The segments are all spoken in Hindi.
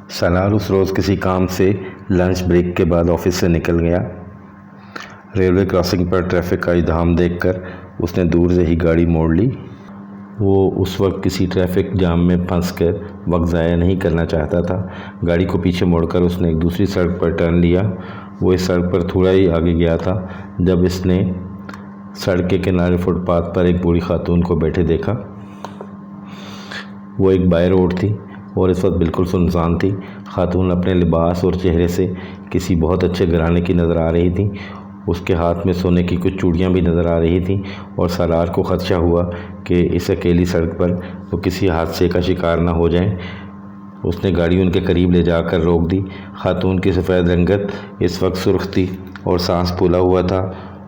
सलार उस रोज़ किसी काम से लंच ब्रेक के बाद ऑफिस से निकल गया। रेलवे क्रॉसिंग पर ट्रैफिक का इज़्दिहाम देखकर उसने दूर से ही गाड़ी मोड़ ली। वो उस वक्त किसी ट्रैफिक जाम में फंसकर वक्त ज़ाया नहीं करना चाहता था। गाड़ी को पीछे मोड़कर उसने एक दूसरी सड़क पर टर्न लिया। वो इस सड़क पर थोड़ा ही आगे गया था जब इसने सड़क के किनारे फुटपाथ पर एक बूढ़ी खातून को बैठे देखा। वो एक बाय रोड थी और इस वक्त बिल्कुल सुनसान थी। खातून अपने लिबास और चेहरे से किसी बहुत अच्छे घराने की नज़र आ रही थी। उसके हाथ में सोने की कुछ चूड़ियाँ भी नज़र आ रही थीं और सलार को खदशा हुआ कि इस अकेली सड़क पर वो किसी हादसे का शिकार ना हो जाए। उसने गाड़ी उनके करीब ले जाकर रोक दी। खातून की सफ़ेद रंगत इस वक्त सुर्ख थी और सांस फूला हुआ था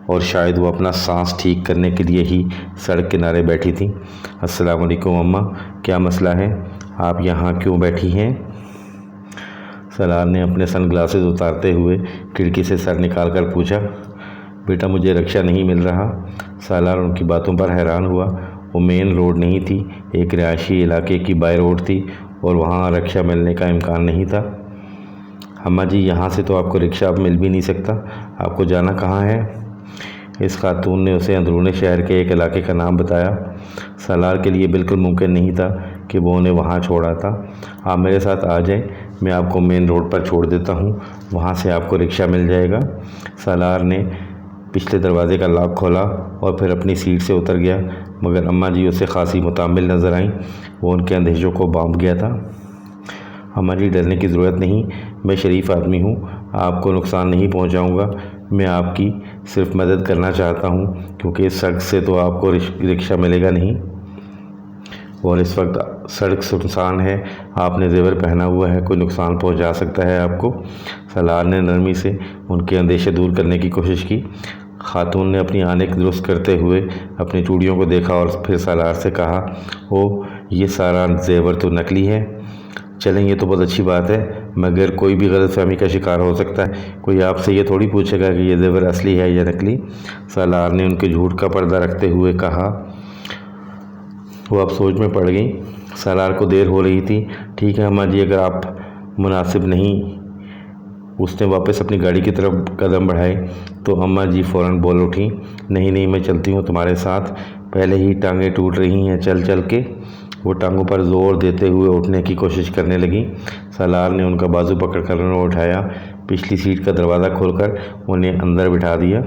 और शायद वो अपना सांस ठीक करने के लिए ही सड़क किनारे बैठी थी। अस्सलाम वालेकुम अम्मा, क्या मसला है? आप यहाँ क्यों बैठी हैं? सलार ने अपने सनग्लासेस उतारते हुए खिड़की से सर निकाल कर पूछा। बेटा, मुझे रिक्शा नहीं मिल रहा। सलार उनकी बातों पर हैरान हुआ। वो मेन रोड नहीं थी, एक रिहायशी इलाके की बाय रोड थी और वहाँ रिक्शा मिलने का इम्कान नहीं था। अम्मा जी, यहाँ से तो आपको रिक्शा अब मिल भी नहीं सकता। आपको जाना कहाँ है? इस खातून ने उसे अंदरूनी शहर के एक इलाके का नाम बताया। सलार के लिए बिल्कुल मुमकिन नहीं था कि वो उन्हें वहाँ छोड़ा था। आप मेरे साथ आ जाएं, मैं आपको मेन रोड पर छोड़ देता हूँ, वहाँ से आपको रिक्शा मिल जाएगा। सलार ने पिछले दरवाजे का लॉक खोला और फिर अपनी सीट से उतर गया, मगर अम्मा जी उसे खासी मुतामिल नज़र आईं। वो उनके अंदेशों को भांप गया था। अम्मा जी, डरने की ज़रूरत नहीं, मैं शरीफ आदमी हूँ, आपको नुकसान नहीं पहुँचाऊँगा। मैं आपकी सिर्फ मदद करना चाहता हूँ क्योंकि इस सड़क से तो आपको रिक्शा मिलेगा नहीं और इस वक्त सड़क सुनसान है। आपने जेवर पहना हुआ है, कोई नुकसान पहुँचा सकता है आपको। सलार ने नरमी से उनके अंदेशे दूर करने की कोशिश की। खातून ने अपनी आनेख दुरुस्त करते हुए अपनी चूड़ियों को देखा और फिर सलार से कहा, ओ, ये सारा जेवर तो नकली है। चलें, ये तो बहुत अच्छी बात है, मगर कोई भी गलतफहमी का शिकार हो सकता है। कोई आपसे ये थोड़ी पूछेगा कि ये जेवर असली है या नकली। सलार ने उनके झूठ का पर्दा रखते हुए कहा। वो अब सोच में पड़ गई। सलार को देर हो रही थी। ठीक है अम्मा जी, अगर आप मुनासिब नहीं। उसने वापस अपनी गाड़ी की तरफ कदम बढ़ाए तो अम्मा जी फ़ौरन बोल उठी, नहीं नहीं, मैं चलती हूँ तुम्हारे साथ, पहले ही टांगें टूट रही हैं चल चल के। वो टांगों पर ज़ोर देते हुए उठने की कोशिश करने लगी। सलार ने उनका बाजू पकड़कर उन्हें उठाया, पिछली सीट का दरवाज़ा खोलकर उन्हें अंदर बिठा दिया।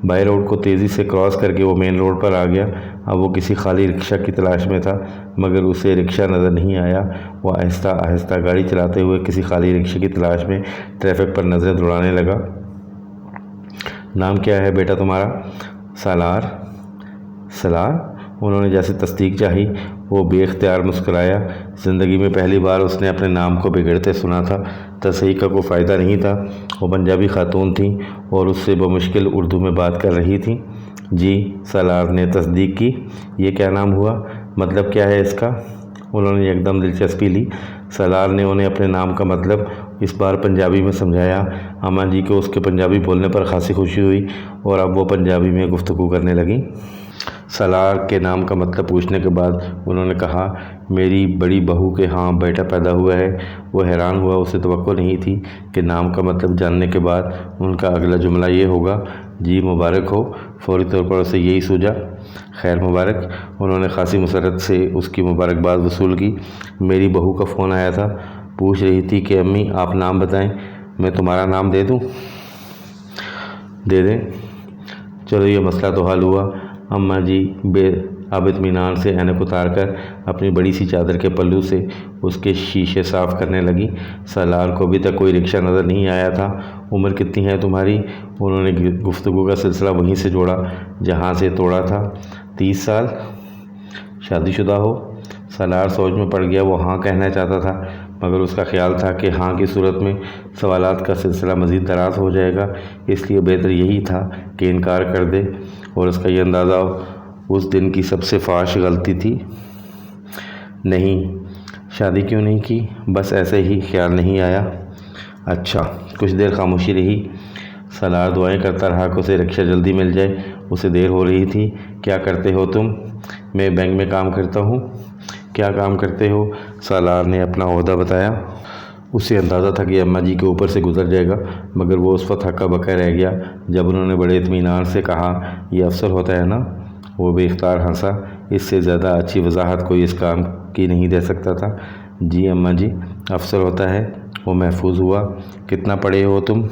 बाय रोड को तेज़ी से क्रॉस करके वो मेन रोड पर आ गया। अब वो किसी खाली रिक्शा की तलाश में था, मगर उसे रिक्शा नज़र नहीं आया। वो आहिस्ता आहिस्ता गाड़ी चलाते हुए किसी खाली रिक्शे की तलाश में ट्रैफिक पर नज़रें दौड़ाने लगा। नाम क्या है बेटा तुम्हारा? सलार। सलार? उन्होंने जैसे तस्दीक चाही। वो बेख्तियार मुस्कुराया। ज़िंदगी में पहली बार उसने अपने नाम को बिगड़ते सुना था। तस्दीक का कोई फ़ायदा नहीं था। वो पंजाबी खातून थी और उससे बमुश्किल उर्दू में बात कर रही थी। जी, सलार ने तस्दीक की। ये क्या नाम हुआ? मतलब क्या है इसका? उन्होंने एकदम दिलचस्पी ली। सलार ने उन्हें अपने नाम का मतलब इस बार पंजाबी में समझाया। अम्मा जी को उसके पंजाबी बोलने पर खासी खुशी हुई और अब वो पंजाबी में गुफ्तगू करने लगी। सलार के नाम का मतलब पूछने के बाद उन्होंने कहा, मेरी बड़ी बहू के यहाँ बेटा पैदा हुआ है। वो हैरान हुआ, उसे तवक्को नहीं थी कि नाम का मतलब जानने के बाद उनका अगला जुमला ये होगा, जी मुबारक हो। फौरी तौर पर उसे यही सूझा, खैर मुबारक। उन्होंने खासी मुसरत से उसकी मुबारकबाद वसूल की। मेरी बहू का फ़ोन आया था, पूछ रही थी कि अम्मी आप नाम बताएं, मैं तुम्हारा नाम दे दूं? दे दें। चलो, ये मसला तो हल हुआ। अम्मा जी अब इत्मीनान से ऐनक उतार कर अपनी बड़ी सी चादर के पल्लू से उसके शीशे साफ़ करने लगी। सलार को अभी तक कोई रिक्शा नज़र नहीं आया था। उम्र कितनी है तुम्हारी? उन्होंने गुफ्तगू का सिलसिला वहीं से जोड़ा जहाँ से तोड़ा था। 30 साल। शादीशुदा हो? सलार सोच में पड़ गया। वो हाँ कहना चाहता था, मगर उसका ख्याल था कि हाँ की सूरत में सवालात का सिलसिला मज़ीद दराज हो जाएगा, इसलिए बेहतर यही था कि इनकार कर दे। और उसका ये अंदाज़ा उस दिन की सबसे फाश गलती थी। नहीं, शादी क्यों नहीं की? बस ऐसे ही, ख्याल नहीं आया। अच्छा। कुछ देर खामोशी रही। सलार दुआएं करता रहा कि उसे रिक्शा जल्दी मिल जाए। उसे देर हो रही थी। क्या करते हो तुम? मैं बैंक में काम करता हूँ। क्या काम करते हो? सालार ने अपना ओहदा बताया। उसे अंदाज़ा था कि अम्मा जी के ऊपर से गुजर जाएगा, मगर वो उस वक्त हक्का बक्का रह गया जब उन्होंने बड़े इत्मीनान से कहा, ये अफसर होता है ना? वो बेख्तियार हंसा। इससे ज़्यादा अच्छी वजाहत कोई इस काम की नहीं दे सकता था। जी अम्मा जी, अफसर होता है। वो महफूज हुआ। कितना पढ़े हो तुम?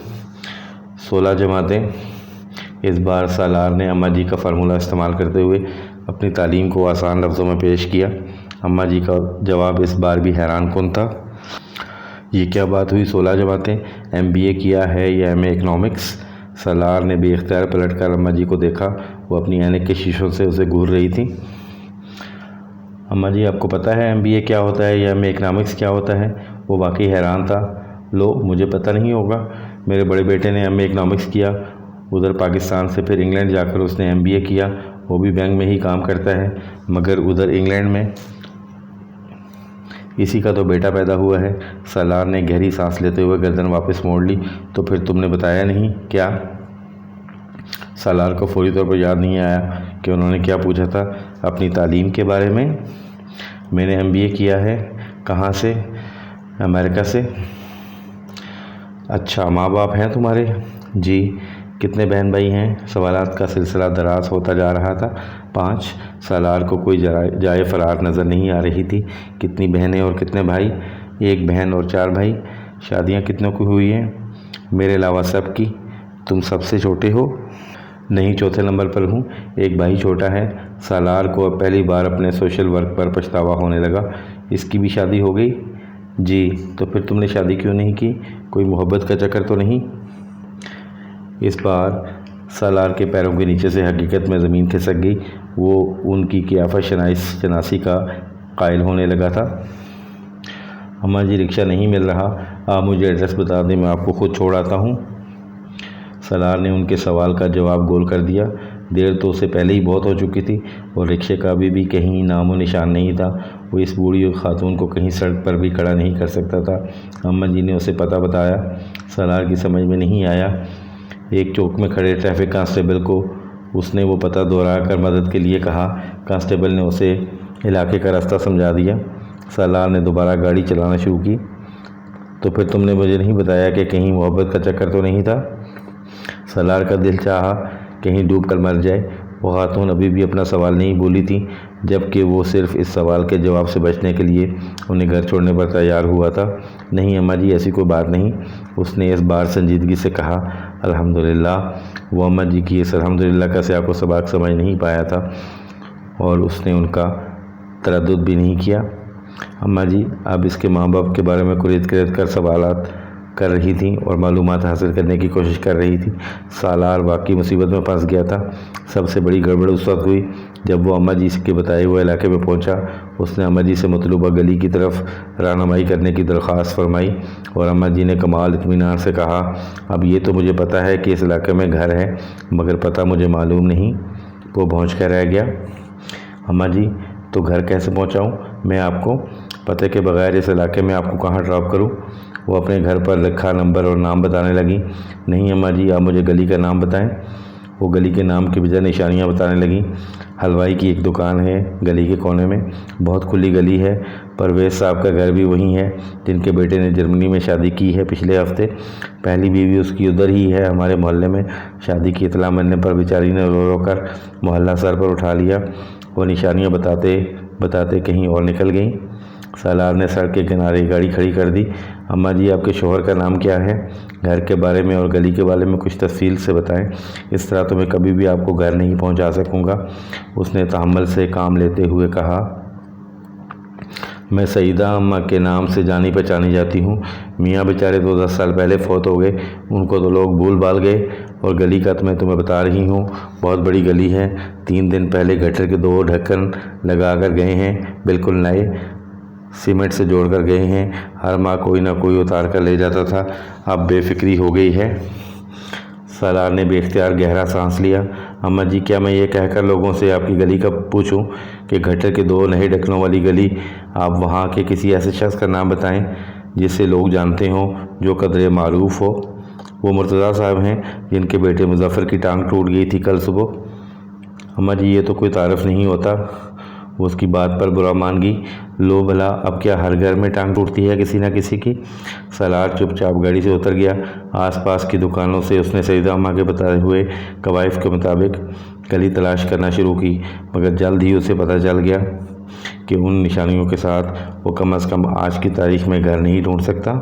16 जमातें। इस बार सालार ने अम्मा जी का फार्मूला इस्तेमाल करते हुए अपनी तालीम को आसान लफ्ज़ों में पेश किया। अम्मा जी का जवाब इस बार भी हैरान कुन था। ये क्या बात हुई, 16 जमातें? MBA किया है या MA इकनॉमिक्स? सालार ने बेख्तियार पलट कर अम्मा जी को देखा। वो अपनी ऐनक के शीशों से उसे घूर रही थी। अम्मा जी, आपको पता है MBA क्या होता है या MA इकनॉमिक्स क्या होता है? वो वाकई हैरान था। लो, मुझे पता नहीं होगा। मेरे बड़े बेटे ने MA इकनॉमिक्स किया, उधर पाकिस्तान से फिर इंग्लैंड जाकर उसने MBA किया। वो भी बैंक में ही काम करता है, मगर उधर इंग्लैंड में। इसी का तो बेटा पैदा हुआ है। सालार ने गहरी सांस लेते हुए गर्दन वापस मोड़ ली। तो फिर तुमने बताया नहीं क्या? सालार को फौरी तौर पर याद नहीं आया कि उन्होंने क्या पूछा था। अपनी तालीम के बारे में। मैंने MBA किया है। कहाँ से? अमेरिका से। अच्छा, माँ बाप हैं तुम्हारे? जी। कितने बहन भाई हैं? सवालात का सिलसिला दराज होता जा रहा था। 5। सालार को कोई जाए फरार नज़र नहीं आ रही थी। कितनी बहनें और कितने भाई? 1 बहन और 4 भाई। शादियाँ कितनों की हुई हैं? मेरे अलावा सब की। तुम सबसे छोटे हो? नहीं, चौथे नंबर पर हूँ। 1 भाई छोटा है। सालार को अब पहली बार अपने सोशल वर्क पर पछतावा होने लगा। इसकी भी शादी हो गई? जी। तो फिर तुमने शादी क्यों नहीं की? कोई मोहब्बत का चक्कर तो नहीं? इस बार सालार के पैरों के नीचे से हकीकत में ज़मीन खिसक गई। वो उनकी क़ियाफ़त शनासी का कायल होने लगा था। अम्मा जी, रिक्शा नहीं मिल रहा। आप मुझे एड्रेस बता दें, मैं आपको खुद छोड़ आता हूँ। सालार ने उनके सवाल का जवाब गोल कर दिया। देर तो उसे पहले ही बहुत हो चुकी थी और रिक्शे का भी कहीं नामो निशान नहीं था। वो इस बूढ़ी खातून को कहीं सड़क पर भी खड़ा नहीं कर सकता था। अम्मा जी ने उसे पता बताया। सालार की समझ में नहीं आया। एक चौक में खड़े ट्रैफिक कांस्टेबल को उसने वो पता दोहरा कर मदद के लिए कहा। कांस्टेबल ने उसे इलाके का रास्ता समझा दिया। सालार ने दोबारा गाड़ी चलाना शुरू की। तो फिर तुमने मुझे नहीं बताया कि कहीं मोहब्बत का चक्कर तो नहीं था? सालार का दिल चाहा कहीं डूब कर मर जाए। वो खातून अभी भी अपना सवाल नहीं भूली थी, जबकि वो सिर्फ इस सवाल के जवाब से बचने के लिए उन्हें घर छोड़ने पर तैयार हुआ था। नहीं अम्मा जी, ऐसी कोई बात नहीं, उसने इस बार संजीदगी से कहा। अल्हम्दुलिल्लाह। वो अम्मा जी की इस अल्हम्दुलिल्लाह का सियाक़ो सबाक़ समझ नहीं पाया था और उसने उनका तरद्दुद भी नहीं किया। अम्मा जी अब इसके माँ बाप के बारे में कुरेद कर सवालात कर रही थी और मालूमात हासिल करने की कोशिश कर रही थी। सालार वाकई मुसीबत में फंस गया था। सबसे बड़ी गड़बड़ उस वक्त हुई जब वो अम्मा जी के बताए हुए इलाके में पहुंचा। उसने अम्मा जी से मतलूबा गली की तरफ रहनुमाई करने की दरख्वास्त फरमाई और अम्मा जी ने कमाल इत्मीनान से कहा, अब ये तो मुझे पता है कि इस इलाके में घर है, मगर पता मुझे मालूम नहीं। वो पहुँच कर रह गया। अम्मा जी, तो घर कैसे पहुँचाऊँ मैं आपको? पते के बगैर इस इलाके में आपको कहाँ ड्रॉप करूँ? वो अपने घर पर लिखा नंबर और नाम बताने लगी। नहीं अम्मा जी, आप मुझे गली का नाम बताएं। वो गली के नाम की बजाय निशानियाँ बताने लगी। हलवाई की एक दुकान है गली के कोने में, बहुत खुली गली है। परवेज़ साहब का घर भी वहीं है, जिनके बेटे ने जर्मनी में शादी की है पिछले हफ्ते। पहली बीवी उसकी उधर ही है, हमारे मोहल्ले में। शादी की इतला मिलने पर बेचारी ने रो रो कर मोहल्ला सर पर उठा लिया। वो निशानियाँ बताते बताते कहीं और निकल गई। सालार ने सड़क के किनारे गाड़ी खड़ी कर दी। अम्मा जी, आपके शोहर का नाम क्या है? घर के बारे में और गली के बारे में कुछ तफसील से बताएं। इस तरह तो मैं कभी भी आपको घर नहीं पहुंचा सकूंगा। उसने तहम्मुल से काम लेते हुए कहा। मैं सईदा अम्मा के नाम से जानी पहचानी जाती हूँ। मियाँ बेचारे तो 10 साल पहले फौत हो गए, उनको तो लोग भूल भाल गए। और गली का तो मैं तुम्हें बता रही हूँ, बहुत बड़ी गली है। 3 दिन पहले गटर के 2 ढक्कन लगा कर गए हैं, बिल्कुल नए, सीमेंट से जोड़ कर गए हैं। हर माह कोई ना कोई उतार कर ले जाता था। अब बेफिक्री हो गई है। सालार ने बेख्तियार गहरा सांस लिया। अम्मा जी, क्या मैं ये कहकर लोगों से आपकी गली का पूछूं कि गटर के 2 नए ढक्कनों वाली गली? आप वहाँ के किसी ऐसे शख्स का नाम बताएं जिसे लोग जानते हों, जो कदरे मारूफ हो। वो मुर्तज़ा साहब हैं, जिनके बेटे मुजफ्फर की टांग टूट गई थी कल सुबह। अम्मा जी, ये तो कोई तारफ़ नहीं होता। वो उसकी बात पर बुरा मान गई। लो भला, अब क्या हर घर में टांग टूटती है किसी न किसी की। सलार चुपचाप गाड़ी से उतर गया। आसपास की दुकानों से उसने सईदा अम्मा के बताए हुए कवायद के मुताबिक गली तलाश करना शुरू की, मगर जल्द ही उसे पता चल गया कि उन निशानियों के साथ वो कम से कम आज की तारीख में घर नहीं ढूंढ सकता।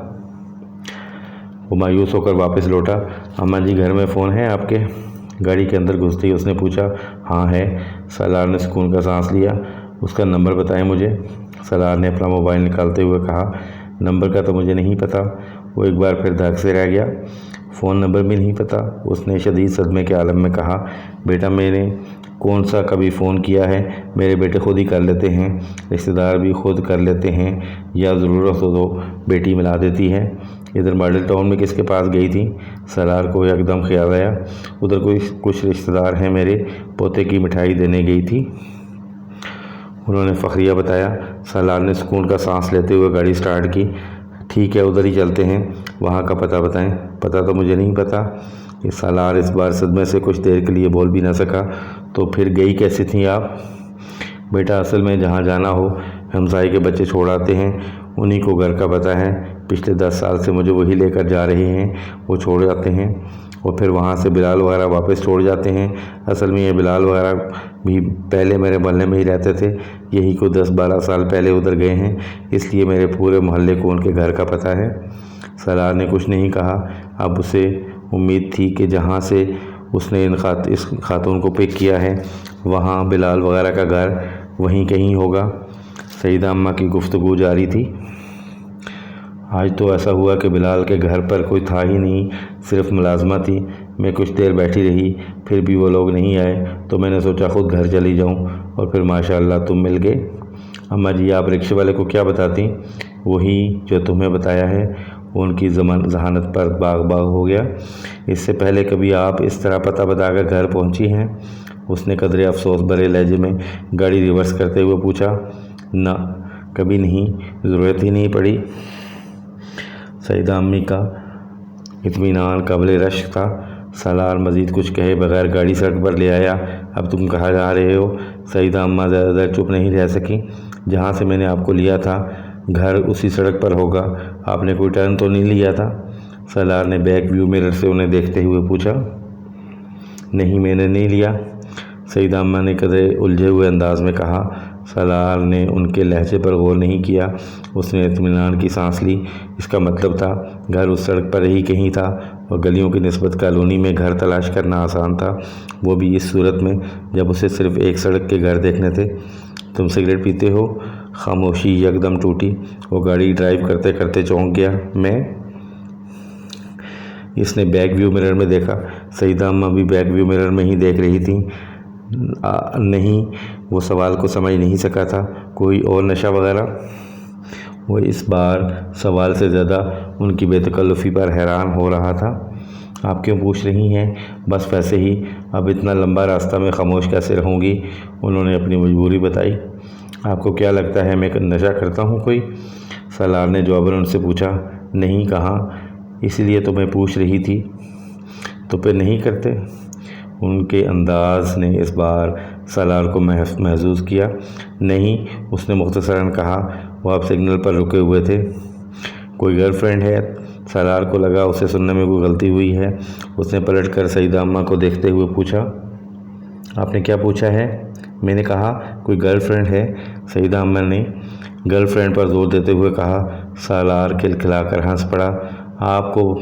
वो मायूस होकर वापस लौटा। अम्मा जी, घर में फ़ोन है आपके? गाड़ी के अंदर घुसते ही उसने पूछा। हाँ है। सलार ने सुकून का सांस लिया। उसका नंबर बताएं मुझे। सलार ने अपना मोबाइल निकालते हुए कहा। नंबर का तो मुझे नहीं पता। वो एक बार फिर धक से रह गया। फ़ोन नंबर भी नहीं पता? उसने शदीद सदमे के आलम में कहा। बेटा, मैंने कौन सा कभी फ़ोन किया है? मेरे बेटे खुद ही कर लेते हैं, रिश्तेदार भी खुद कर लेते हैं, या ज़रूरत हो तो बेटी मिला देती है। इधर मॉडल टाउन में किसके पास गई थी? सलार को एकदम ख्याल आया, उधर कुछ रिश्तेदार हैं, मेरे पोते की मिठाई देने गई थी, उन्होंने फ़खरिया बताया। सलार ने सुकून का सांस लेते हुए गाड़ी स्टार्ट की। ठीक है, उधर ही चलते हैं। वहाँ का पता बताएं। पता तो मुझे नहीं पता। ये सलार इस बार सदमे से कुछ देर के लिए बोल भी ना सका। तो फिर गई कैसे थी आप? बेटा, असल में जहाँ जाना हो हमसाई के बच्चे छोड़ आते हैं, उन्हीं को घर का पता है। पिछले 10 साल से मुझे वही लेकर जा रहे हैं। वो छोड़ जाते हैं और फिर वहाँ से बिलाल वगैरह वापस छोड़ जाते हैं। असल में ये बिलाल वगैरह भी पहले मेरे मोहल्ले में ही रहते थे, यही को 10-12 साल पहले उधर गए हैं, इसलिए मेरे पूरे मोहल्ले को उनके घर का पता है। सलार ने कुछ नहीं कहा। अब उसे उम्मीद थी कि जहाँ से उसने इस खातून को पिक किया है वहाँ बिलाल वगैरह का घर वहीं कहीं होगा। सईदा अम्मा की गुफ्तगू जारी थी। आज तो ऐसा हुआ कि बिलाल के घर पर कोई था ही नहीं, सिर्फ मुलाजमा थी। मैं कुछ देर बैठी रही, फिर भी वो लोग नहीं आए, तो मैंने सोचा खुद घर चली जाऊं, और फिर माशाअल्लाह तुम मिल गए। अम्मा जी, आप रिक्शे वाले को क्या बताती? वही जो तुम्हें बताया है। उनकी जहानत पर बाग बाग हो गया। इससे पहले कभी आप इस तरह पता बताकर घर पहुंची हैं? उसने कदरे अफसोस भरे लहजे में गाड़ी रिवर्स करते हुए पूछा। ना, कभी नहीं, ज़रूरत ही नहीं पड़ी। सईदा अम्मी का इत्मीनान काबिल रश्क था। सलार मज़ीद कुछ कहे बगैर गाड़ी सड़क पर ले आया। अब तुम कहाँ जा रहे हो? सईदा अम्मा ज़्यादा देर चुप नहीं रह सकी। जहाँ से मैंने आपको लिया था घर उसी सड़क पर होगा, आपने कोई टर्न तो नहीं लिया था? सलार ने बैक व्यू मिरर से उन्हें देखते हुए पूछा। नहीं, मैंने नहीं लिया, सईदा अम्मा ने कदरे उलझे हुए अंदाज में कहा। सलार ने उनके लहजे पर गौर नहीं किया। उसने इत्मीनान की सांस ली। इसका मतलब था घर उस सड़क पर ही कहीं था, और गलियों की निस्बत कॉलोनी में घर तलाश करना आसान था, वो भी इस सूरत में जब उसे सिर्फ एक सड़क के घर देखने थे। तुम सिगरेट पीते हो? खामोशी यकदम टूटी। वो गाड़ी ड्राइव करते करते चौंक गया। मैं? इसने बैक व्यू मिरर में देखा। सईदा अम्मा भी बैक व्यू मिरर में ही देख रही थी। नहीं, वो सवाल को समझ नहीं सका था। कोई और नशा वगैरह? वो इस बार सवाल से ज़्यादा उनकी बेतकल्लुफ़ी पर हैरान हो रहा था। आप क्यों पूछ रही हैं? बस वैसे ही। अब इतना लंबा रास्ता में खामोश कैसे रहूँगी? उन्होंने अपनी मजबूरी बताई। आपको क्या लगता है मैं नशा करता हूँ कोई? सलार ने जवाबन उनसे पूछा। नहीं, कहाँ, इसलिए तो मैं पूछ रही थी। तो फिर नहीं करते? उनके अंदाज ने इस बार सलार को महसूस किया। नहीं, उसने मुख्तसरन कहा। वो आप सिग्नल पर रुके हुए थे। कोई गर्लफ्रेंड है? सलार को लगा उसे सुनने में कोई गलती हुई है। उसने पलटकर सईदा अम्मा को देखते हुए पूछा। आपने क्या पूछा है? मैंने कहा कोई गर्लफ्रेंड है? सईदा अम्मा ने गर्लफ्रेंड पर जोर देते हुए कहा। सलार खिलखिलाकर हंस पड़ा। आपको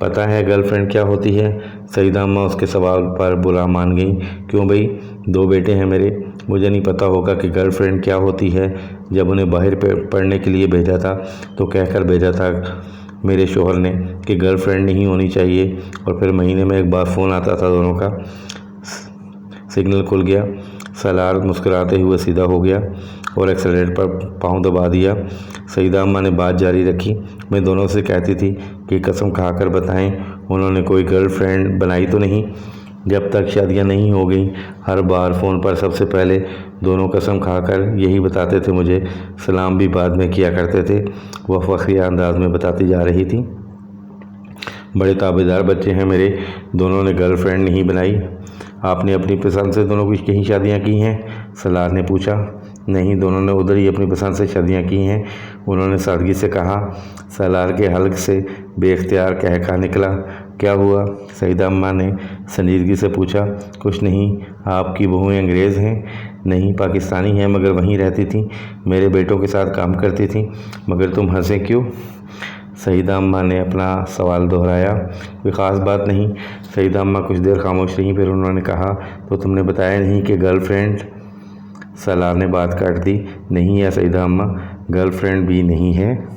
पता है गर्लफ्रेंड क्या होती है? सईदा अम्मा उसके सवाल पर बुरा मान गई। क्यों भाई, 2 बेटे हैं मेरे, मुझे नहीं पता होगा कि गर्लफ्रेंड क्या होती है। जब उन्हें बाहर पढ़ने के लिए भेजा था तो कहकर भेजा था मेरे शोहर ने कि गर्लफ्रेंड नहीं होनी चाहिए, और फिर महीने में एक बार फ़ोन आता था दोनों का। सिग्नल खुल गया। सलार मुस्कुराते हुए सीधा हो गया और एक्सेलरेटर पर पाँव दबा दिया। सईदा अम्मा ने बात जारी रखी। मैं दोनों से कहती थी कि कसम खाकर बताएं, उन्होंने कोई गर्लफ्रेंड बनाई तो नहीं? जब तक शादियां नहीं हो गई हर बार फ़ोन पर सबसे पहले दोनों कसम खाकर यही बताते थे मुझे, सलाम भी बाद में किया करते थे। वह फ़खरिया अंदाज में बताती जा रही थी। बड़े ताबेदार बच्चे हैं मेरे, दोनों ने गर्लफ्रेंड नहीं बनाई। आपने अपनी पसंद से दोनों की कहीं शादियाँ की हैं? सलार ने पूछा। नहीं, दोनों ने उधर ही अपनी पसंद से शादियाँ की हैं, उन्होंने सादगी से कहा। सालार के हल्क से बेख्तियार कहका निकला। क्या हुआ? सईदा अम्मा ने संजीदगी से पूछा। कुछ नहीं। आपकी बहुएं अंग्रेज़ हैं? नहीं, पाकिस्तानी हैं, मगर वहीं रहती थीं, मेरे बेटों के साथ काम करती थीं। मगर तुम हंसे क्यों? सईदा अम्मा ने अपना सवाल दोहराया। कोई ख़ास बात नहीं। सईदा अम्मा कुछ देर खामोश रहीं, फिर उन्होंने कहा, तो तुमने बताया नहीं कि गर्लफ्रेंड? सालार ने बात काट दी। नहीं है सईदा अम्मा, गर्लफ्रेंड भी नहीं है।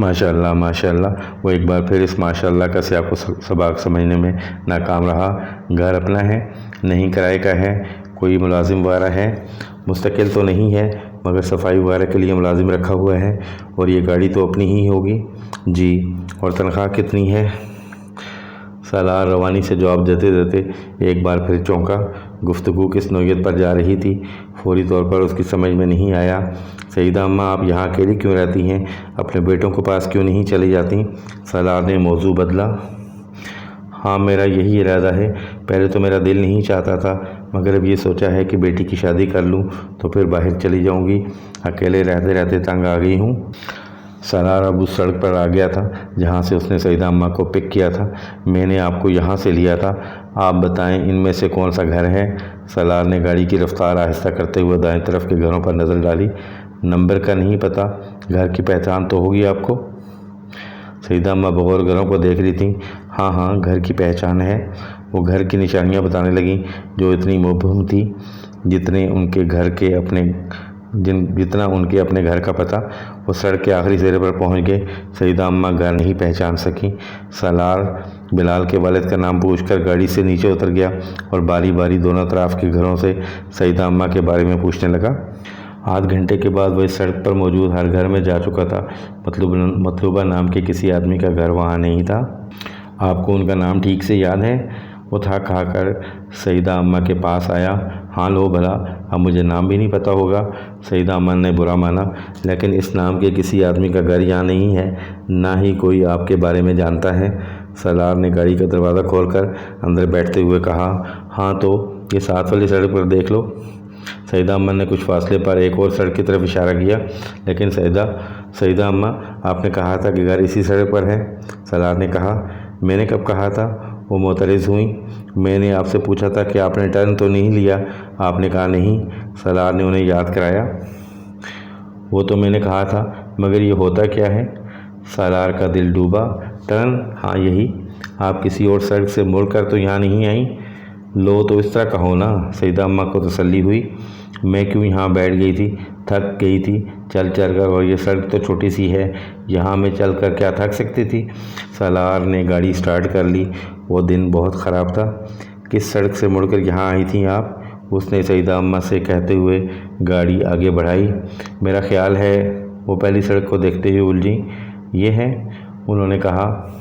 माशाअल्लाह माशाअल्लाह। वो एक बार फिर इस माशाअल्लाह का सियाक़ सबक समझने में नाकाम रहा। घर अपना है? नहीं, किराए का है। कोई मुलाजिम वगैरह है? मुस्तकिल तो नहीं है, मगर सफाई वगैरह के लिए मुलाजिम रखा हुआ है। और ये गाड़ी तो अपनी ही होगी? जी। और तनख्वाह कितनी है? सालार रवानी से जवाब देते देते एक बार फिर चौंका। गुफ्तगू किस नोयत पर जा रही थी, फौरी तौर पर उसकी समझ में नहीं आया। सईदा अम्मा, आप यहाँ अकेली क्यों रहती हैं? अपने बेटों के पास क्यों नहीं चली जाती? सालार ने मौजू बदला। हाँ, मेरा यही इरादा है। पहले तो मेरा दिल नहीं चाहता था, मगर अब ये सोचा है कि बेटी की शादी कर लूँ तो फिर बाहर चली जाऊँगी। अकेले रहते रहते तंग आ गई हूँ। सालार अब उस सड़क पर आ गया था जहाँ से उसने सईदा अम्मा को पिक किया था। मैंने आपको यहाँ से लिया था। आप बताएं इनमें से कौन सा घर है? सालार ने गाड़ी की रफ्तार आहिस्ता करते हुए दाएं तरफ के घरों पर नज़र डाली। नंबर का नहीं पता, घर की पहचान तो होगी आपको? सईदा अम्मा बगौर घरों को देख रही थी। हाँ हाँ, घर की पहचान है। वो घर की निशानियाँ बताने लगीं, जो इतनी मुबहम थी जितना उनके अपने घर का पता। वो सड़क के आखिरी सिरे पर पहुंच गए। सईदा अम्मा घर नहीं पहचान सकी। सालार बिलाल के वालिद का नाम पूछकर गाड़ी से नीचे उतर गया और बारी बारी दोनों तरफ के घरों से सईदा अम्मा के बारे में पूछने लगा। आध घंटे के बाद वह सड़क पर मौजूद हर घर में जा चुका था। मतलूबा नाम के किसी आदमी का घर वहाँ नहीं था। आपको उनका नाम ठीक से याद है? वो थक खाकर सईदा अम्मा के पास आया। हाँ, लो भला, अब मुझे नाम भी नहीं पता होगा। सईदा अम्मा ने बुरा माना। लेकिन इस नाम के किसी आदमी का घर यहाँ नहीं है, ना ही कोई आपके बारे में जानता है। सालार ने गाड़ी का दरवाज़ा खोलकर अंदर बैठते हुए कहा। हाँ, तो ये साथ वाली सड़क पर देख लो। सईदा अम्मा ने कुछ फासले पर एक और सड़क की तरफ इशारा किया। लेकिन सईदा अम्मा, आपने कहा था कि घर इसी सड़क पर है। सालार ने कहा। मैंने कब कहा था? वो मोतरज़ हुई। मैंने आपसे पूछा था कि आपने टर्न तो नहीं लिया। आपने कहा नहीं। सालार ने उन्हें याद कराया। वो तो मैंने कहा था, मगर ये होता क्या है? सालार का दिल डूबा। टर्न? हाँ, यही। आप किसी और सड़क से मुड़कर तो यहाँ नहीं आई। लो, तो इस तरह कहो ना। सईदा अम्मा को तसल्ली हुई। मैं क्यों यहाँ बैठ गई थी? थक गई थी चल चल कर, और ये सड़क तो छोटी सी है, यहाँ मैं चल कर क्या थक सकती थी? सालार ने गाड़ी स्टार्ट कर ली। वो दिन बहुत ख़राब था। किस सड़क से मुड़कर यहाँ आई थी आप? उसने सईदा अम्मा से कहते हुए गाड़ी आगे बढ़ाई। मेरा ख्याल है वो पहली सड़क को देखते हुए उलझी। ये है, उन्होंने कहा।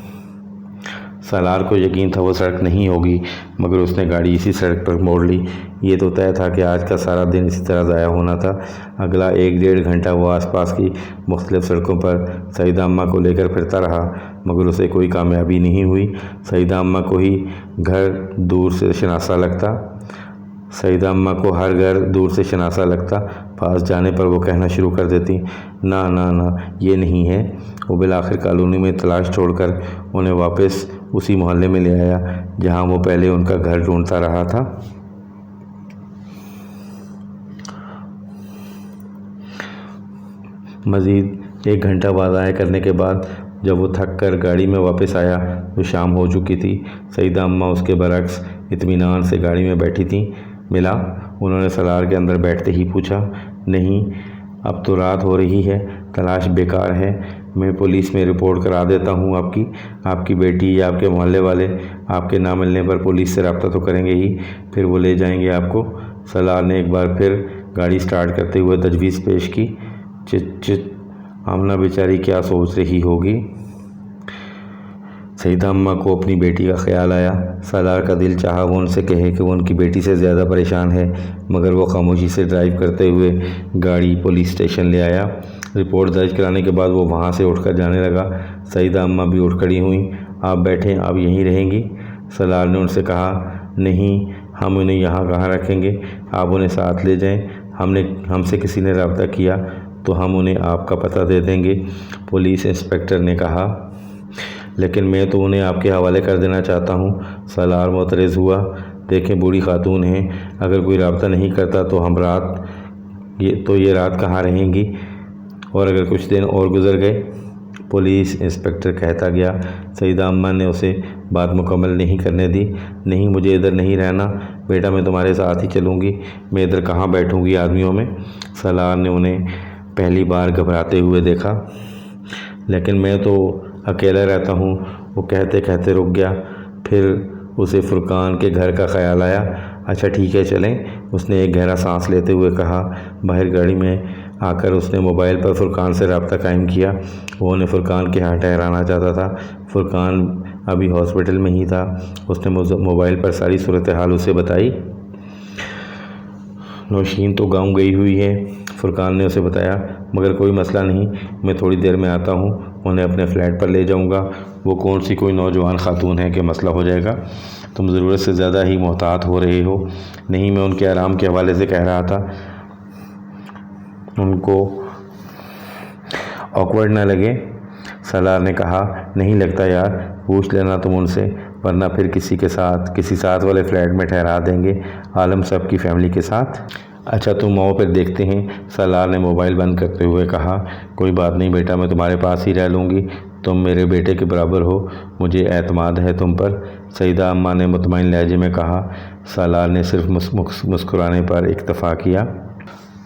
सालार को यकीन था वो सड़क नहीं होगी, मगर उसने गाड़ी इसी सड़क पर मोड़ ली। ये तो तय था कि आज का सारा दिन इसी तरह ज़ाया होना था। अगला 1-1.5 घंटा वो आसपास की मुख्तलिफ सड़कों पर सईदा अम्मा को लेकर फिरता रहा, मगर उसे कोई कामयाबी नहीं हुई। सईदा अम्मा को ही घर दूर से शनासा लगता। पास जाने पर वो कहना शुरू कर देती, ना ना ना, ये नहीं है। वो बिलाखिर कॉलोनी में तलाश छोड़कर उन्हें वापस उसी मोहल्ले में ले आया जहाँ वो पहले उनका घर ढूंढता रहा था। मज़ीद 1 घंटा वाज़ाह करने के बाद जब वो थक कर गाड़ी में वापस आया तो शाम हो चुकी थी। सईदा अम्मा उसके बरक्स इत्मीनान से गाड़ी में बैठी थी। मिला? उन्होंने सालार के अंदर बैठते ही पूछा। नहीं, अब तो रात हो रही है, तलाश बेकार है। मैं पुलिस में रिपोर्ट करा देता हूँ। आपकी बेटी या आपके मोहल्ले वाले आपके ना मिलने पर पुलिस से रब्ता तो करेंगे ही, फिर वो ले जाएंगे आपको। सालार ने एक बार फिर गाड़ी स्टार्ट करते हुए तजवीज़ पेश की। चिट आमना बेचारी क्या सोच रही होगी? सईदा अम्मा को अपनी बेटी का ख्याल आया। सालार का दिल चाहा वो उनसे कहे कि वो उनकी बेटी से ज़्यादा परेशान है, मगर वो खामोशी से ड्राइव करते हुए गाड़ी पुलिस स्टेशन ले आया। रिपोर्ट दर्ज कराने के बाद वो वहाँ से उठकर जाने लगा। सईदा अम्मा भी उठ खड़ी हुई। आप बैठें, आप यहीं रहेंगी? सालार ने उनसे कहा। नहीं, हम उन्हें यहाँ कहाँ रखेंगे, आप उन्हें साथ ले जाएं। हमसे किसी ने रब्ता किया तो हम उन्हें आपका पता दे देंगे, पुलिस इंस्पेक्टर ने कहा। लेकिन मैं तो उन्हें आपके हवाले कर देना चाहता हूँ। सालार मोतरज़ हुआ। देखें, बूढ़ी खातून हैं, अगर कोई रब्ता नहीं करता तो ये रात कहाँ रहेंगी, और अगर कुछ दिन और गुजर गए। पुलिस इंस्पेक्टर कहता गया। सईदा अम्मा ने उसे बात मुकम्मल नहीं करने दी। नहीं, मुझे इधर नहीं रहना बेटा, मैं तुम्हारे साथ ही चलूँगी। मैं इधर कहाँ बैठूँगी आदमियों में। सालार ने उन्हें पहली बार घबराते हुए देखा। लेकिन मैं तो अकेला रहता हूँ, वो कहते कहते रुक गया। फिर उसे फुरकान के घर का ख्याल आया। अच्छा ठीक है, चलें, उसने एक गहरा सांस लेते हुए कहा। बाहर गाड़ी में आकर उसने मोबाइल पर फुरकान से रब्ता कायम किया। वो उन्हें फुरकान के यहाँ ठहराना चाहता था। फुरकान अभी हॉस्पिटल में ही था। उसने मोबाइल पर सारी सूरत हाल उसे बताई। नौशीन तो गाँव गई हुई है, फुरकान ने उसे बताया, मगर कोई मसला नहीं, मैं थोड़ी देर में आता हूँ, उन्हें अपने फ़्लैट पर ले जाऊँगा। वो कौन सी कोई नौजवान खातून है कि मसला हो जाएगा। तुम ज़रूरत से ज़्यादा ही मोहतात हो रहे हो। नहीं, मैं उनके आराम के हवाले से कह रहा था, उनको ऑकवर्ड ना लगे। सालार ने कहा। नहीं लगता यार, पूछ लेना तुम उनसे, वरना फिर किसी साथ वाले फ्लैट में ठहरा देंगे, आलम साहब की फैमिली के साथ। अच्छा तुम आओ, फिर देखते हैं, सालार ने मोबाइल बंद करते हुए कहा। कोई बात नहीं बेटा, मैं तुम्हारे पास ही रह लूँगी, तुम मेरे बेटे के बराबर हो, मुझे एतमाद है तुम पर, सईदा अम्मा ने मुतमईन लहजे में कहा। सालार ने सिर्फ मुस्कुराने पर इक्तफ़ा किया।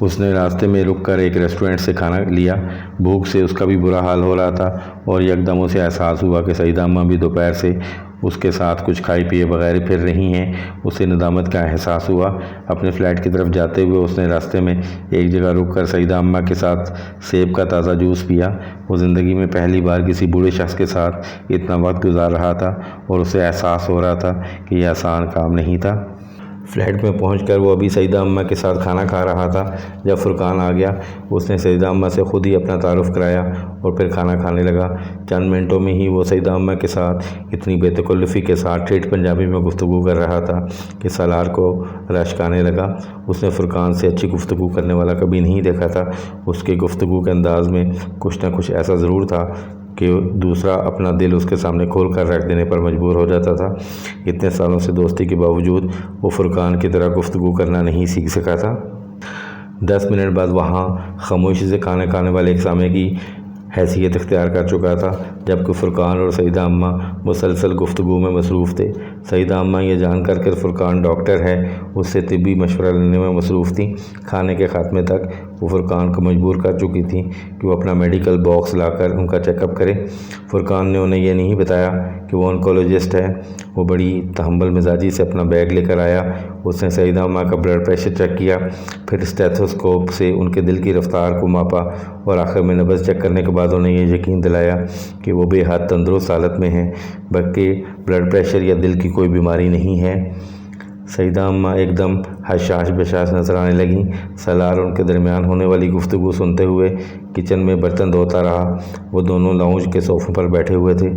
उसने रास्ते में रुककर एक रेस्टोरेंट से खाना लिया। भूख से उसका भी बुरा हाल हो रहा था और यकदम उसे एहसास हुआ कि सईदा अम्मा भी दोपहर से उसके साथ कुछ खाए पिए बगैर फिर रही हैं। उसे नदामत का एहसास हुआ। अपने फ़्लैट की तरफ जाते हुए उसने रास्ते में एक जगह रुककर सईदा अम्मा के साथ सेब का ताज़ा जूस पिया। वो ज़िंदगी में पहली बार किसी बूढ़े शख्स के साथ इतना वक्त गुजार रहा था और उसे एहसास हो रहा था कि यह आसान काम नहीं था। फ्लैट में पहुंचकर वो अभी सईदा अम्मा के साथ खाना खा रहा था जब फुरकान आ गया। उसने सईदा अम्मा से ख़ुद ही अपना तारुफ़ कराया और फिर खाना खाने लगा। चंद मिनटों में ही वो सईदा अम्मा के साथ इतनी बेतकल्लुफ़ी के साथ ठेठ पंजाबी में गुफ्तगू कर रहा था कि सालार को रश्क आने लगा। उसने फुरकान से अच्छी गुफ्तगू करने वाला कभी नहीं देखा था। उसके गुफ्तगू के अंदाज़ में कुछ न कुछ ऐसा ज़रूर था कि दूसरा अपना दिल उसके सामने खोल कर रख देने पर मजबूर हो जाता था। इतने सालों से दोस्ती के बावजूद वो फुरकान की तरह गुफ्तगू करना नहीं सीख सका था। 10 मिनट बाद वहाँ खामोशी से खाना खाने वाले एक सामे की हैसियत इख्तियार कर चुका था, जबकि फुरकान और सईदा अम्मा मुसलसल गुफ्तगू में मसरूफ़ थे। सईदा अम्मा ये जानकर कि फुरकान डॉक्टर है, उससे तिब्बी मशवरा लेने में मसरूफ़ थी। खाने के ख़ात्मे तक वो फुरकान को मजबूर कर चुकी थी कि वो अपना मेडिकल बॉक्स लाकर उनका चेकअप करे। फुरकान ने उन्हें यह नहीं बताया कि वो ऑन्कोलॉजिस्ट है। वो बड़ी तहम्मुल मिजाजी से अपना बैग लेकर आया। उसने सईदा अम्मा का ब्लड प्रेशर चेक किया, फिर स्टेथोस्कोप से उनके दिल की रफ्तार को मापा और आखिर में नब्ज़ चेक करने के बाद उन्हें यह यकीन दिलाया कि वो बेहद तंदुरुस्त हालत में हैं, बल्कि ब्लड प्रेशर या दिल की कोई बीमारी नहीं है। सईदा अम्मा एकदम हशाश बशाश नजर आने लगी। सालार उनके दरमियान होने वाली गुफ्तगू सुनते हुए किचन में बर्तन धोता रहा। वो दोनों लाउंज के सोफ़े पर बैठे हुए थे।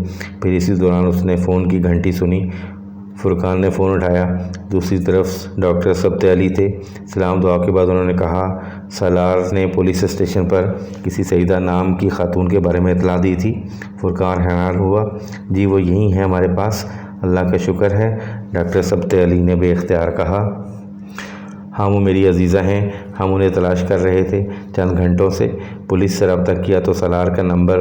फिर इसी दौरान उसने फ़ोन की घंटी सुनी। फुरकान ने फ़ोन उठाया। दूसरी तरफ डॉक्टर सब्ते अली थे। सलाम दुआ के बाद उन्होंने कहा, सालार ने पुलिस स्टेशन पर किसी सईदा नाम की खातून के बारे में इतला दी थी। फुरकान हैरान हुआ। जी वो यही है हमारे पास, अल्लाह का शुक्र है, डॉक्टर सब्ते अली ने बेख्तियार कहा। हाँ वो मेरी अजीज़ा हैं, हम उन्हें तलाश कर रहे थे चंद घंटों से। पुलिस से रब्ता किया तो सालार का नंबर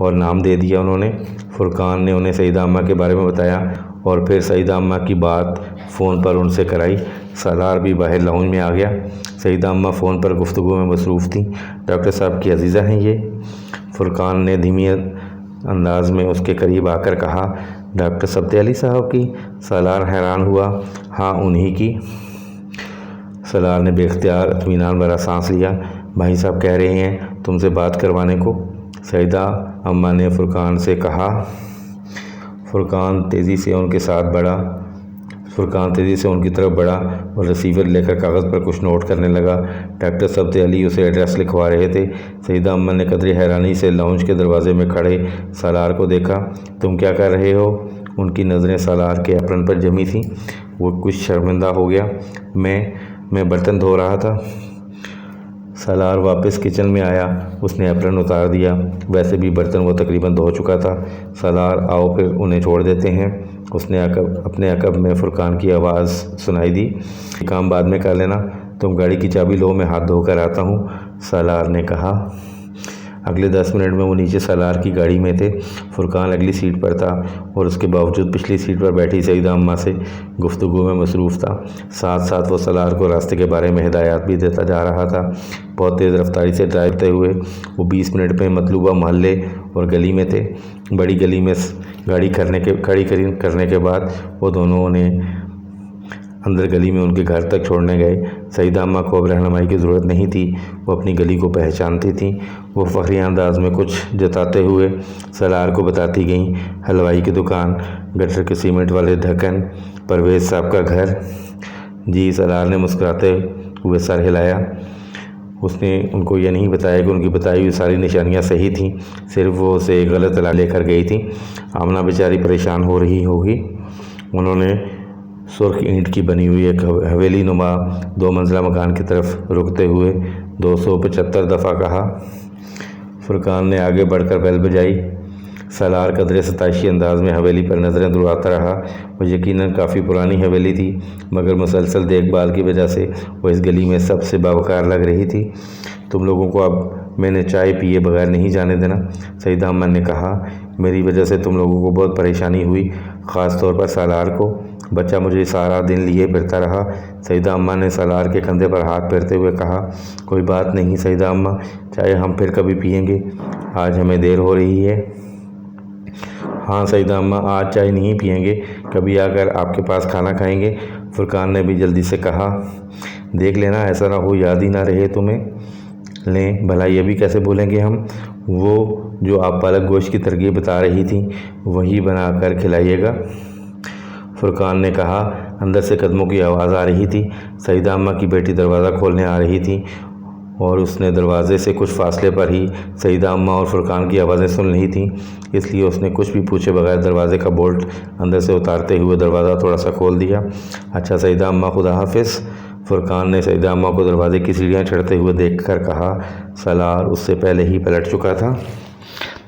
और नाम दे दिया उन्होंने। फुरकान ने उन्हें सईदा अम्मा के बारे में बताया और फिर सईदा अम्मा की बात फ़ोन पर उनसे कराई। सालार भी बाहर लाउंज में आ गया। सईदा अम्मा फ़ोन पर गुफ्तगू में मसरूफ़ थी। डॉक्टर साहब की अजीज़ा हैं ये, फुरकान ने धीमी अंदाज में उसके करीब आकर कहा। डॉक्टर सब्ते अली साहब की? सालार हैरान हुआ। हाँ उन्हीं की। सालार ने बेख्तियार इत्मीनान भरा सांस लिया। भाई साहब कह रहे हैं तुमसे बात करवाने को, सईदा अम्मा ने फुरकान से कहा। फुरकान तेज़ी से उनकी तरफ बढ़ा और रिसीवर लेकर कागज़ पर कुछ नोट करने लगा। डॉक्टर सब्ते अली उसे एड्रेस लिखवा रहे थे। सईदा अम्मा ने कदरे हैरानी से लाउंज के दरवाजे में खड़े सालार को देखा। तुम क्या कर रहे हो? उनकी नज़रें सालार के एप्रन पर जमी थीं। वो कुछ शर्मिंदा हो गया। मैं बर्तन धो रहा था। सालार वापस किचन में आया। उसने एप्रन उतार दिया। वैसे भी बर्तन वो तकरीबन धो चुका था। सालार, आओ फिर उन्हें छोड़ देते हैं। उसने अपने अकब में फुरकान की आवाज़ सुनाई दी। काम बाद में कर लेना, तुम गाड़ी की चाबी लो, मैं हाथ धोकर आता हूँ, सालार ने कहा। अगले 10 मिनट में वो नीचे सालार की गाड़ी में थे। फुरकान अगली सीट पर था और उसके बावजूद पिछली सीट पर बैठी सईदा अम्मा से गुफ्तगू में मसरूफ़ था। साथ साथ वो सालार को रास्ते के बारे में हिदायत भी देता जा रहा था। बहुत तेज़ रफ्तारी से ड्राइव करते हुए वो 20 मिनट में मतलूबा मोहल्ले और गली में थे। बड़ी गली में गाड़ी खड़ी करने के बाद वो दोनों ने अंदर गली में उनके घर तक छोड़ने गए। सईदा अम्मा को अब रहनुमाई की ज़रूरत नहीं थी, वो अपनी गली को पहचानती थी। वो फ़ख्रिया अंदाज में कुछ जताते हुए सालार को बताती गईं, हलवाई की दुकान, गटर के सीमेंट वाले ढक्कन, परवेज़ साहब का घर। जी, सालार ने मुस्कुराते हुए सर हिलाया। उसने उनको यह नहीं बताया कि उनकी बताई हुई सारी निशानियां सही थीं, सिर्फ वो उसे गलत ला लेकर गई थी। आमना बेचारी परेशान हो रही होगी। उन्होंने सुर्ख ईंट की बनी हुई एक हवेली नुमा 2 मंजिला मकान की तरफ रुकते हुए 275 दफ़ा कहा। फुरकान ने आगे बढ़कर बेल बजाई। सालार कदरे सताइशी अंदाज में हवेली पर नज़रें दौड़ाता रहा। वो यकीनन काफ़ी पुरानी हवेली थी, मगर मुसलसल देखभाल की वजह से वो इस गली में सबसे बावकार लग रही थी। तुम लोगों को अब मैंने चाय पिए बगैर नहीं जाने देना, सईदा अम्मा ने कहा। मेरी वजह से तुम लोगों को बहुत परेशानी हुई, ख़ास तौर पर सालार को। बच्चा मुझे सारा दिन लिए फिरता रहा। सईदा अम्मा ने सालार के कंधे पर हाथ फेरते हुए कहा। कोई बात नहीं सईदा अम्मा, चाय हम फिर कभी पियेंगे, आज हमें देर हो रही है। हाँ सईदा अम्मा, आज चाय नहीं पियेंगे, कभी आकर आपके पास खाना खाएंगे, फुरकान ने भी जल्दी से कहा। देख लेना ऐसा ना हो याद ही ना रहे तुम्हें। लें भला ये भी कैसे बोलेंगे हम, वो जो आप पालक गोश्त की तरकीब बता रही थी वही बना कर खिलाइएगा, फुरकान ने कहा। अंदर से कदमों की आवाज़ आ रही थी। सईदा अम्मा की बेटी दरवाज़ा खोलने आ रही थी और उसने दरवाजे से कुछ फासले पर ही सईदा अम्मा और फुरकान की आवाज़ें सुन रही थी, इसलिए उसने कुछ भी पूछे बगैर दरवाजे का बोल्ट अंदर से उतारते हुए दरवाज़ा थोड़ा सा खोल दिया। अच्छा सईदा अम्मा, खुदा हाफिज़, फुरकान ने सईदा अम्मा को दरवाजे की सीढ़ियाँ चढ़ते हुए देखकर कहा। सालार उससे पहले ही पलट चुका था।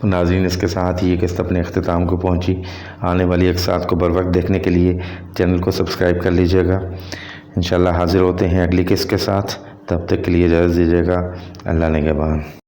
तो नाज़रीन, इसके साथ ही ये किस्त अपने अख्तिताम को पहुँची। आने वाली अक़सात को बर वक्त देखने के लिए चैनल को सब्सक्राइब कर लीजिएगा। इंशाअल्लाह हाज़िर होते हैं अगली किस्त के साथ। तब तक के लिए इजाज़त दीजिएगा। अल्लाह निगहबान।